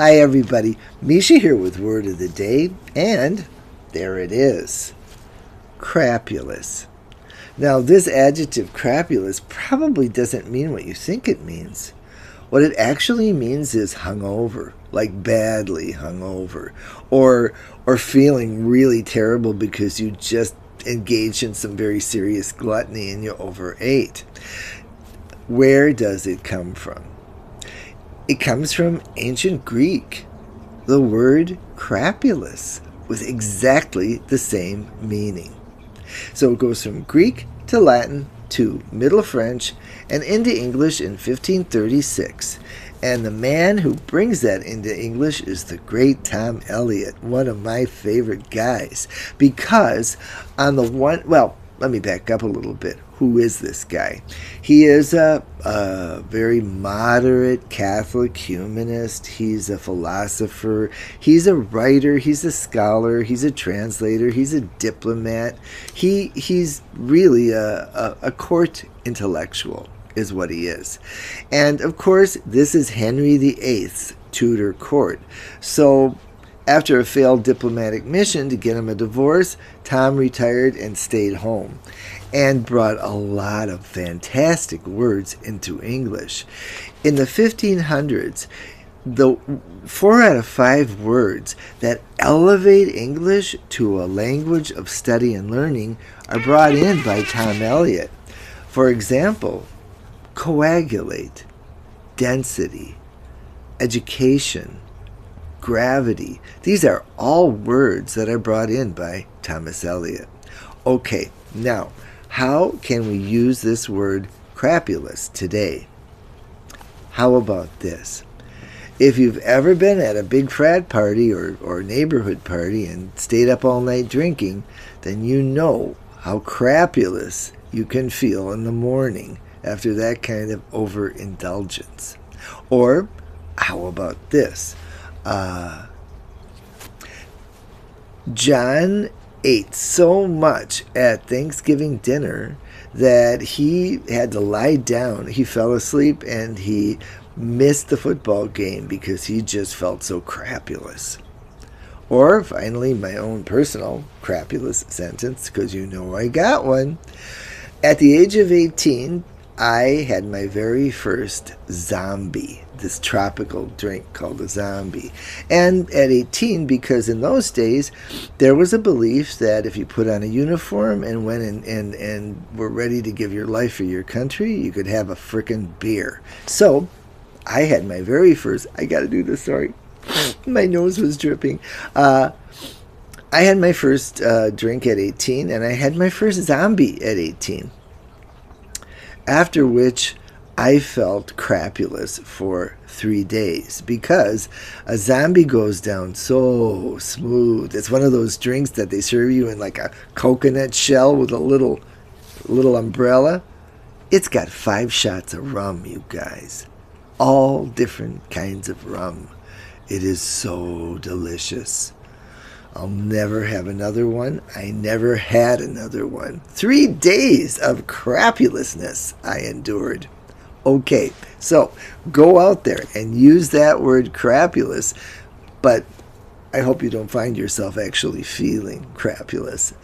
Hi everybody, Mischa here with Word of the Day, and there it is, crapulous. Now this adjective crapulous probably doesn't mean what you think it means. What it actually means is hungover, like badly hungover, or feeling really terrible because you just engaged in some very serious gluttony and you overate. Where does it come from? It comes from ancient Greek, the word crapulous, with exactly the same meaning. So it goes from Greek to Latin to Middle French and into English in 1536. And the man who brings that into English is the great Tom Eliot, one of my favorite guys. Because on the one, well, let me back up a little bit. Who is this guy? He is a very moderate Catholic humanist. He's a philosopher. He's a writer. He's a scholar. He's a translator. He's a diplomat. He's really a court intellectual is what he is. And, of course, this is Henry VIII's Tudor court. So after a failed diplomatic mission to get him a divorce, Tom retired and stayed home and brought a lot of fantastic words into English. In the 1500s, the 4 out of 5 words that elevate English to a language of study and learning are brought in by Tom Eliot. For example, coagulate, density, education, gravity. These are all words that are brought in by Thomas Eliot. Okay, now, how can we use this word crapulous today? How about this? If you've ever been at a big frat party or neighborhood party and stayed up all night drinking, then you know how crapulous you can feel in the morning after that kind of overindulgence. Or how about this? John ate so much at Thanksgiving dinner that he had to lie down. He fell asleep and he missed the football game because he just felt so crapulous. Or finally, my own personal crapulous sentence, because you know I got one. At the age of 18, I had my very first zombie, this tropical drink called a zombie. And at 18, because in those days, there was a belief that if you put on a uniform and went and were ready to give your life for your country, you could have a frickin' beer. So I had my very first, I got to do this, sorry. My nose was dripping. I had my first drink at 18, and I had my first zombie at 18. After which I felt crapulous for 3 days because a zombie goes down so smooth. It's one of those drinks that they serve you in like a coconut shell with a little umbrella. It's got 5 shots of rum, you guys. All different kinds of rum. It is so delicious. I'll never have another one. I never had another one. 3 days of crapulousness I endured. Okay, so go out there and use that word crapulous, but I hope you don't find yourself actually feeling crapulous.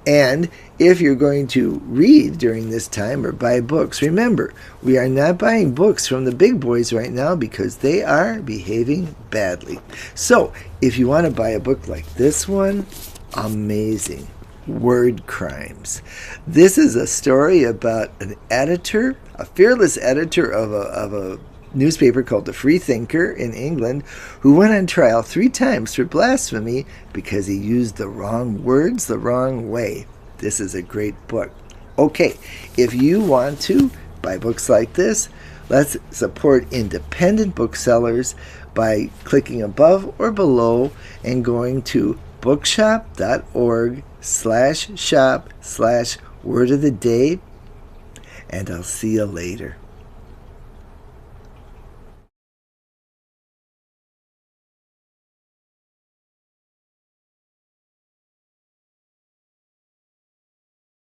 And if you're going to read during this time or buy books, remember, we are not buying books from the big boys right now because they are behaving badly. So if you want to buy a book like this one, amazing. Word Crimes. This is a story about an editor, a fearless editor of a newspaper called The Free Thinker in England, who went on trial 3 times for blasphemy because he used the wrong words the wrong way. This is a great book. Okay, if you want to buy books like this, let's support independent booksellers by clicking above or below and going to bookshop.org/shop/word of the day, and I'll see you later.